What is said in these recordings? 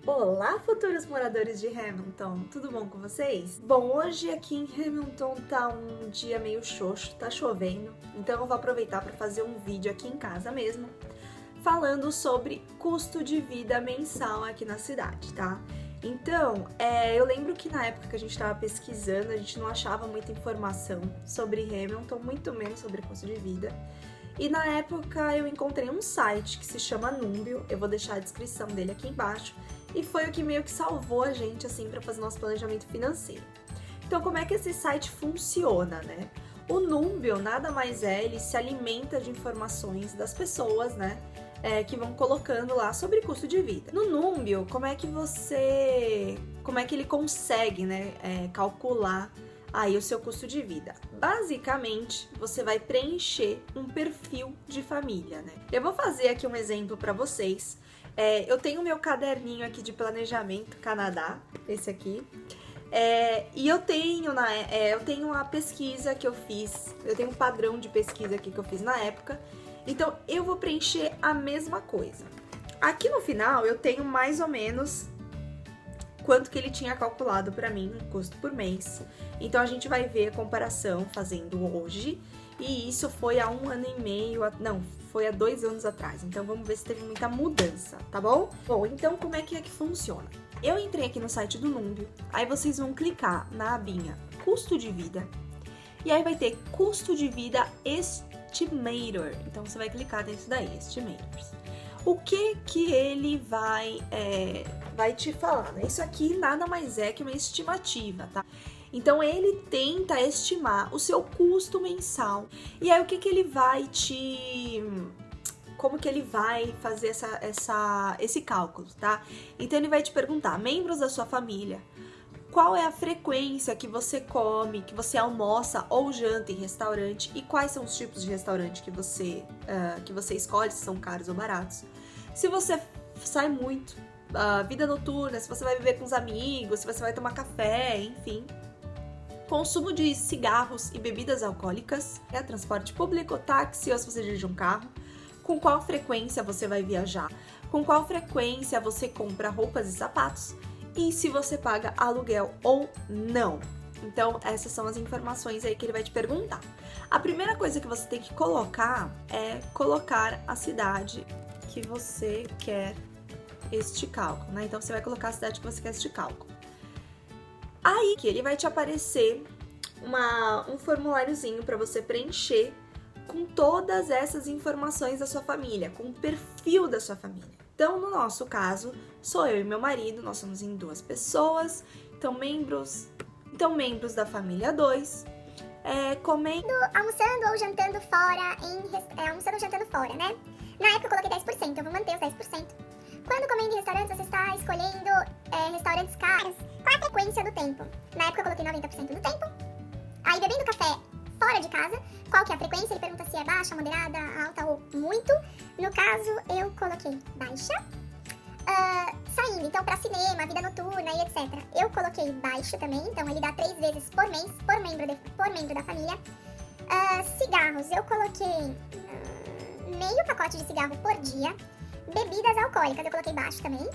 Olá, futuros moradores de Hamilton, tudo bom com vocês? Bom, hoje aqui em Hamilton tá um dia meio xoxo, tá chovendo, então eu vou aproveitar para fazer um vídeo aqui em casa mesmo, falando sobre custo de vida mensal aqui na cidade, tá? Então, eu lembro que na época que a gente estava pesquisando, a gente não achava muita informação sobre Hamilton, muito menos sobre custo de vida. E na época eu encontrei um site que se chama Numbeo, eu vou deixar a descrição dele aqui embaixo, e foi o que meio que salvou a gente, assim, para fazer nosso planejamento financeiro. Então, como é que esse site funciona, né? O Numbeo nada mais é, ele se alimenta de informações das pessoas, né? Que vão colocando lá sobre custo de vida. No Numbeo, como é que ele consegue, né, calcular aí o seu custo de vida? Basicamente, você vai preencher um perfil de família, né? Eu vou fazer aqui um exemplo para vocês. Eu tenho meu caderninho aqui de planejamento Canadá, esse aqui. E eu tenho a pesquisa que eu fiz, eu tenho um padrão de pesquisa aqui que eu fiz na época. Então, eu vou preencher a mesma coisa. Aqui no final, eu tenho mais ou menos quanto que ele tinha calculado para mim, um custo por mês. Então, a gente vai ver a comparação fazendo hoje. E isso foi há 1 ano e meio, foi há 2 anos atrás. Então, vamos ver se teve muita mudança, tá bom? Bom, então, como é que funciona? Eu entrei aqui no site do Numbeo, aí vocês vão clicar na abinha Custo de Vida. E aí vai ter Custo de Vida Estimator. Então, você vai clicar dentro daí, Estimators. O que ele vai te falar, né? Isso aqui nada mais é que uma estimativa, tá? Então, ele tenta estimar o seu custo mensal. E aí, o que ele vai como que ele vai fazer esse cálculo, tá? Então, ele vai te perguntar, membros da sua família, qual é a frequência que você come, que você almoça ou janta em restaurante e quais são os tipos de restaurante que você escolhe, se são caros ou baratos. Se você sai muito, vida noturna, se você vai viver com os amigos, se você vai tomar café, enfim. Consumo de cigarros e bebidas alcoólicas, transporte público, táxi ou se você dirige um carro. Com qual frequência você vai viajar, com qual frequência você compra roupas e sapatos e se você paga aluguel ou não. Então, essas são as informações aí que ele vai te perguntar. A primeira coisa que você tem que colocar é colocar a cidade que você quer este cálculo, né? Então, você vai colocar a cidade que você quer este cálculo. Aí que ele vai te aparecer um formuláriozinho para você preencher com todas essas informações da sua família, com o perfil da sua família. Então, no nosso caso, sou eu e meu marido, nós somos em 2 pessoas, então membros da família 2, comendo, almoçando ou jantando fora, almoçando ou jantando fora, né? Na época eu coloquei 10%, eu vou manter os 10%. Quando comendo em restaurantes, você está escolhendo restaurantes caros. Qual a frequência do tempo? Na época eu coloquei 90% do tempo. Aí bebendo café fora de casa, qual que é a frequência? Ele pergunta se é baixa, moderada, alta ou muito. No caso, eu coloquei baixa. Saindo, então, pra cinema, vida noturna e etc. Eu coloquei baixo também, então ele dá 3 vezes por mês, por membro da família. Cigarros, eu coloquei meio pacote de cigarro por dia. Bebidas alcoólicas, eu coloquei baixo também.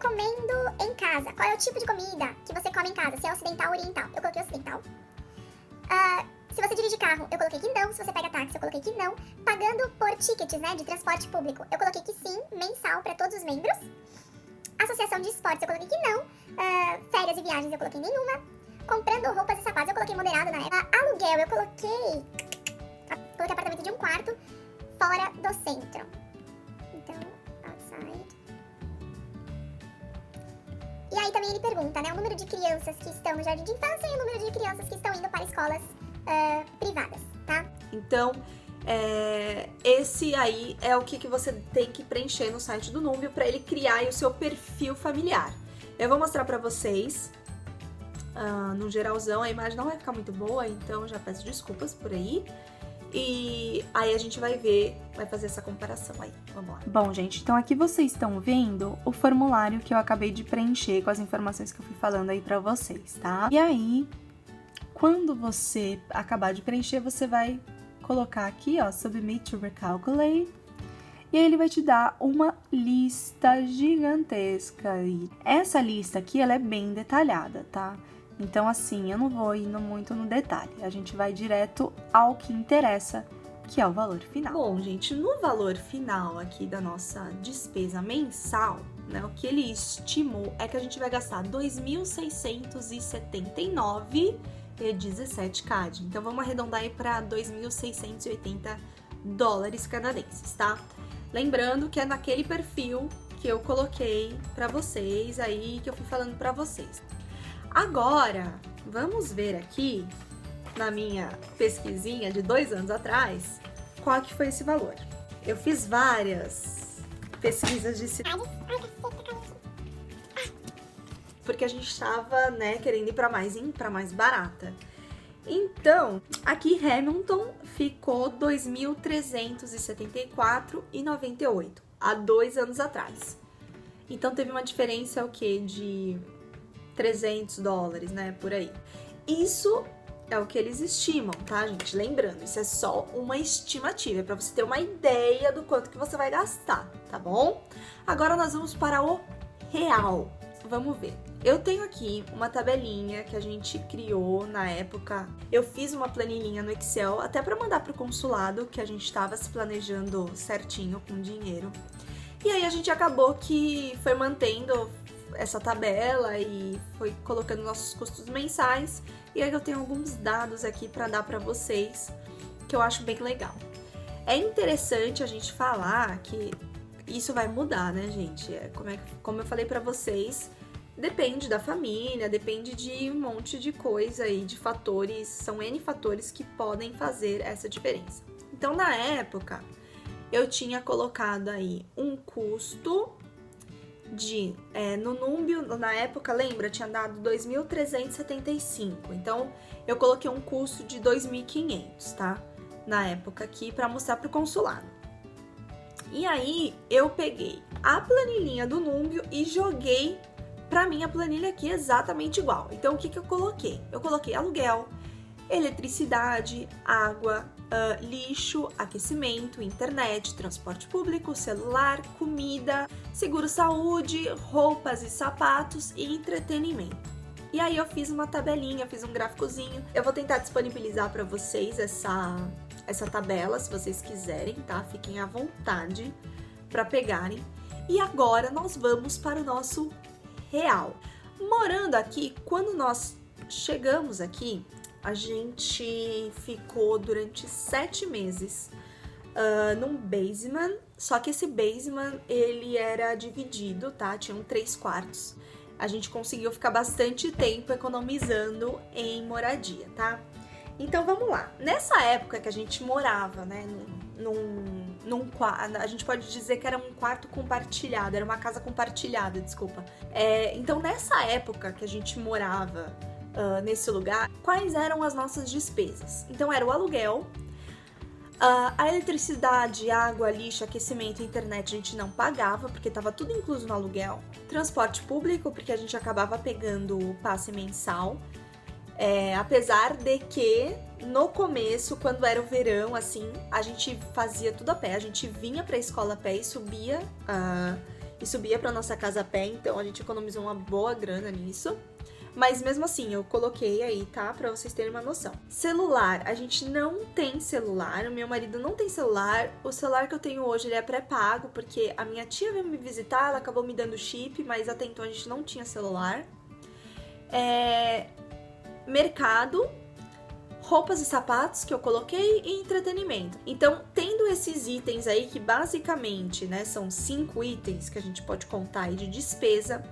Comendo em casa, qual é o tipo de comida que você come em casa? Se é ocidental ou oriental? Eu coloquei ocidental. Se você dirige carro, eu coloquei que não. Se você pega táxi, eu coloquei que não. Pagando por tickets, né, de transporte público, eu coloquei que sim, mensal para todos os membros. Associação de esportes, eu coloquei que não. Férias e viagens, eu coloquei nenhuma. Comprando roupas e sapatos, eu coloquei moderado na época. Aluguel, eu coloquei apartamento de 1 quarto fora do centro. Então, outside. E aí também ele pergunta, né, o número de crianças que estão no jardim de infância e o número de crianças que estão indo para escolas privadas, tá? Então, esse aí é o que você tem que preencher no site do Numbeo para ele criar aí o seu perfil familiar. Eu vou mostrar para vocês, no geralzão, a imagem não vai ficar muito boa, então já peço desculpas por aí. E aí a gente vai fazer essa comparação aí. Vamos lá. Bom, gente, então aqui vocês estão vendo o formulário que eu acabei de preencher com as informações que eu fui falando aí pra vocês, tá? E aí, quando você acabar de preencher, você vai colocar aqui, ó, Submit to Recalculate. E aí ele vai te dar uma lista gigantesca. E essa lista aqui, ela é bem detalhada, tá? Então, assim, eu não vou indo muito no detalhe. A gente vai direto ao que interessa, que é o valor final. Bom, gente, no valor final aqui da nossa despesa mensal, né, o que ele estimou é que a gente vai gastar 2.679,17 CAD. Então, vamos arredondar aí para 2.680 dólares canadenses, tá? Lembrando que é naquele perfil que eu coloquei para vocês aí, que eu fui falando para vocês. Agora, vamos ver aqui, na minha pesquisinha de 2 anos atrás, qual que foi esse valor. Eu fiz várias pesquisas de cidades, porque a gente estava, né, querendo ir para mais barata. Então, aqui Hamilton ficou 2.374,98 há 2 anos atrás. Então teve uma diferença, o quê? De 300 dólares, né? Por aí. Isso é o que eles estimam, tá, gente? Lembrando, isso é só uma estimativa, é pra você ter uma ideia do quanto que você vai gastar, tá bom? Agora nós vamos para o real. Vamos ver. Eu tenho aqui uma tabelinha que a gente criou na época. Eu fiz uma planilhinha no Excel até para mandar pro consulado, que a gente estava se planejando certinho com dinheiro. E aí a gente acabou que foi mantendo essa tabela e foi colocando nossos custos mensais. E aí eu tenho alguns dados aqui para dar para vocês que eu acho bem legal. É interessante a gente falar que isso vai mudar, né, gente? Como eu falei para vocês, depende da família, depende de um monte de coisa aí, de fatores, são N fatores que podem fazer essa diferença. Então, na época, eu tinha colocado aí um custo de, no Númbio, na época, lembra, tinha dado 2.375, então eu coloquei um custo de 2.500, tá? Na época aqui, para mostrar pro consulado. E aí, eu peguei a planilhinha do Númbio e joguei pra minha planilha aqui exatamente igual. Então, o que eu coloquei? Eu coloquei aluguel, eletricidade, água, lixo, aquecimento, internet, transporte público, celular, comida, seguro-saúde, roupas e sapatos e entretenimento. E aí eu fiz uma tabelinha, fiz um gráficozinho. Eu vou tentar disponibilizar para vocês essa tabela, se vocês quiserem, tá? Fiquem à vontade para pegarem. E agora nós vamos para o nosso real. Morando aqui, quando nós chegamos aqui, a gente ficou durante 7 meses num basement, só que esse basement, ele era dividido, tá? Tinham 3 quartos. A gente conseguiu ficar bastante tempo economizando em moradia, tá? Então, vamos lá. Nessa época que a gente morava, né, a gente pode dizer que era um quarto compartilhado, era uma casa compartilhada, desculpa. Então, nessa época que a gente morava nesse lugar, quais eram as nossas despesas? Então, era o aluguel, a eletricidade, água, lixo, aquecimento e internet a gente não pagava, porque estava tudo incluso no aluguel. Transporte público, porque a gente acabava pegando o passe mensal. Apesar de que no começo, quando era o verão, assim, a gente fazia tudo a pé. A gente vinha pra escola a pé e subia pra nossa casa a pé, então a gente economizou uma boa grana nisso. Mas mesmo assim, eu coloquei aí, tá? Pra vocês terem uma noção. Celular, a gente não tem celular, o meu marido não tem celular. O celular que eu tenho hoje, ele é pré-pago, porque a minha tia veio me visitar, ela acabou me dando chip, mas até então a gente não tinha celular. Mercado, roupas e sapatos que eu coloquei e entretenimento. Então, tendo esses itens aí, que basicamente, né, são 5 itens que a gente pode contar aí de despesa,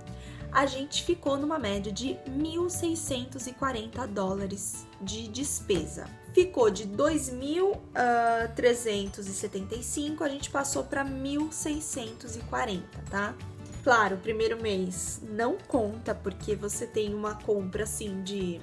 a gente ficou numa média de 1.640 dólares de despesa. Ficou de 2.375, a gente passou para 1.640, tá? Claro, o primeiro mês não conta, porque você tem uma compra, assim, de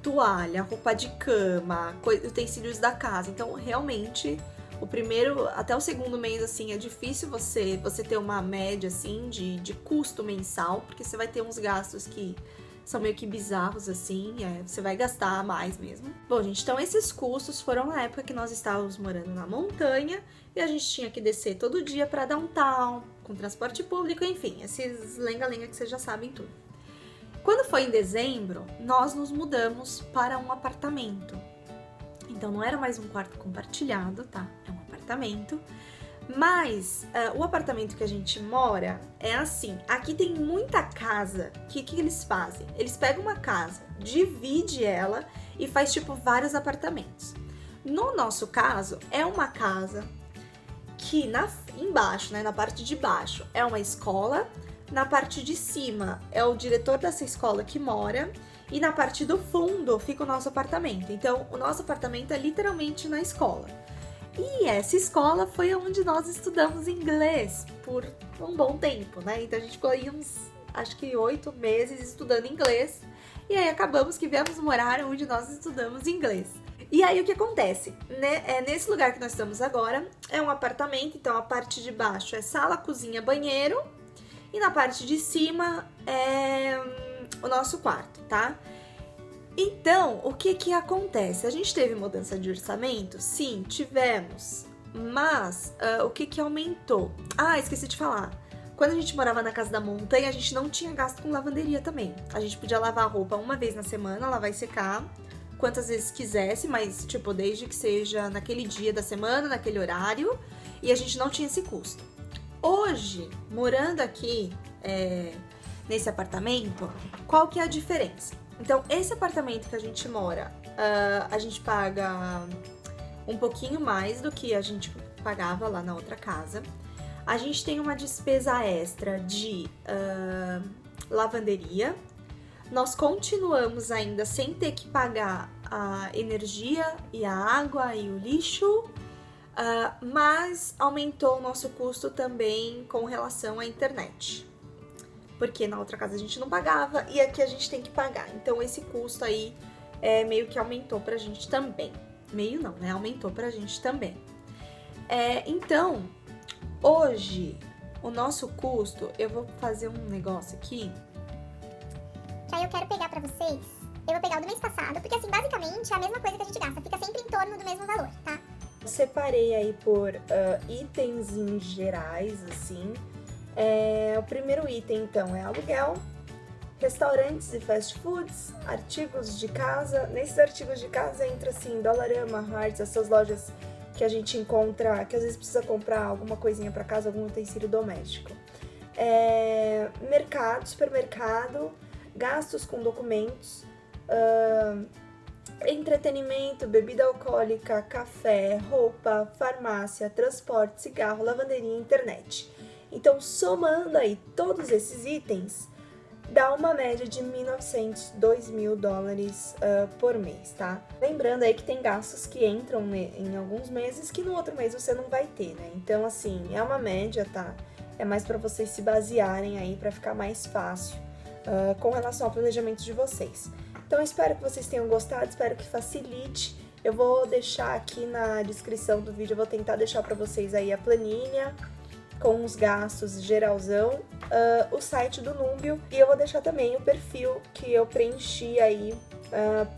toalha, roupa de cama, utensílios da casa. Então, realmente, o primeiro até o segundo mês, assim, é difícil você ter uma média, assim, de custo mensal, porque você vai ter uns gastos que são meio que bizarros, assim, você vai gastar mais mesmo. Bom, gente, então esses custos foram na época que nós estávamos morando na montanha e a gente tinha que descer todo dia para downtown, com transporte público, enfim, esses lenga-lenga que vocês já sabem tudo. Quando foi em dezembro, nós nos mudamos para um apartamento. Então não era mais um quarto compartilhado, tá? É um apartamento. Mas o apartamento que a gente mora é assim, aqui tem muita casa, que eles fazem? Eles pegam uma casa, divide ela e faz tipo vários apartamentos. No nosso caso, é uma casa que embaixo, né, na parte de baixo, é uma escola, na parte de cima é o diretor dessa escola que mora e na parte do fundo fica o nosso apartamento. Então, o nosso apartamento é literalmente na escola. E essa escola foi onde nós estudamos inglês por um bom tempo, né? Então a gente ficou aí acho que 8 meses estudando inglês. E aí acabamos que viemos morar onde nós estudamos inglês. E aí o que acontece? Nesse lugar que nós estamos agora, é um apartamento, então a parte de baixo é sala, cozinha, banheiro. E na parte de cima é o nosso quarto, tá? Então, o que acontece? A gente teve mudança de orçamento? Sim, tivemos. Mas, o que aumentou? Ah, esqueci de falar. Quando a gente morava na casa da montanha, a gente não tinha gasto com lavanderia também. A gente podia lavar a roupa uma vez na semana, lavar e secar, quantas vezes quisesse, mas, tipo, desde que seja naquele dia da semana, naquele horário, e a gente não tinha esse custo. Hoje, morando aqui, nesse apartamento, qual que é a diferença? Então, esse apartamento que a gente mora, a gente paga um pouquinho mais do que a gente pagava lá na outra casa. A gente tem uma despesa extra de lavanderia. Nós continuamos ainda sem ter que pagar a energia e a água e o lixo, mas aumentou o nosso custo também com relação à internet. Porque na outra casa a gente não pagava e aqui a gente tem que pagar. Então esse custo aí meio que aumentou pra gente também. Meio não, né? Aumentou pra gente também. Então, hoje, o nosso custo, eu vou fazer um negócio aqui. Que aí eu quero pegar pra vocês, eu vou pegar o do mês passado, porque assim, basicamente é a mesma coisa que a gente gasta, fica sempre em torno do mesmo valor, tá? Eu separei aí por itens em gerais, assim. O primeiro item, então, é aluguel, restaurantes e fast foods, artigos de casa. Nesses artigos de casa entra, assim, Dollarama, Harrods, essas lojas que a gente encontra, que às vezes precisa comprar alguma coisinha para casa, algum utensílio doméstico. Mercado, supermercado, gastos com documentos, entretenimento, bebida alcoólica, café, roupa, farmácia, transporte, cigarro, lavanderia e internet. Então, somando aí todos esses itens, dá uma média de $1.900, $2.000 por mês, tá? Lembrando aí que tem gastos que entram em alguns meses que no outro mês você não vai ter, né? Então, assim, é uma média, tá? É mais para vocês se basearem aí para ficar mais fácil com relação ao planejamento de vocês. Então, eu espero que vocês tenham gostado, espero que facilite. Eu vou deixar aqui na descrição do vídeo, eu vou tentar deixar para vocês aí a planilha com os gastos geralzão, o site do Númbio, e eu vou deixar também o perfil que eu preenchi aí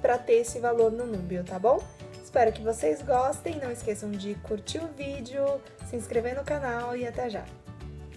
para ter esse valor no Númbio, tá bom? Espero que vocês gostem, não esqueçam de curtir o vídeo, se inscrever no canal e até já!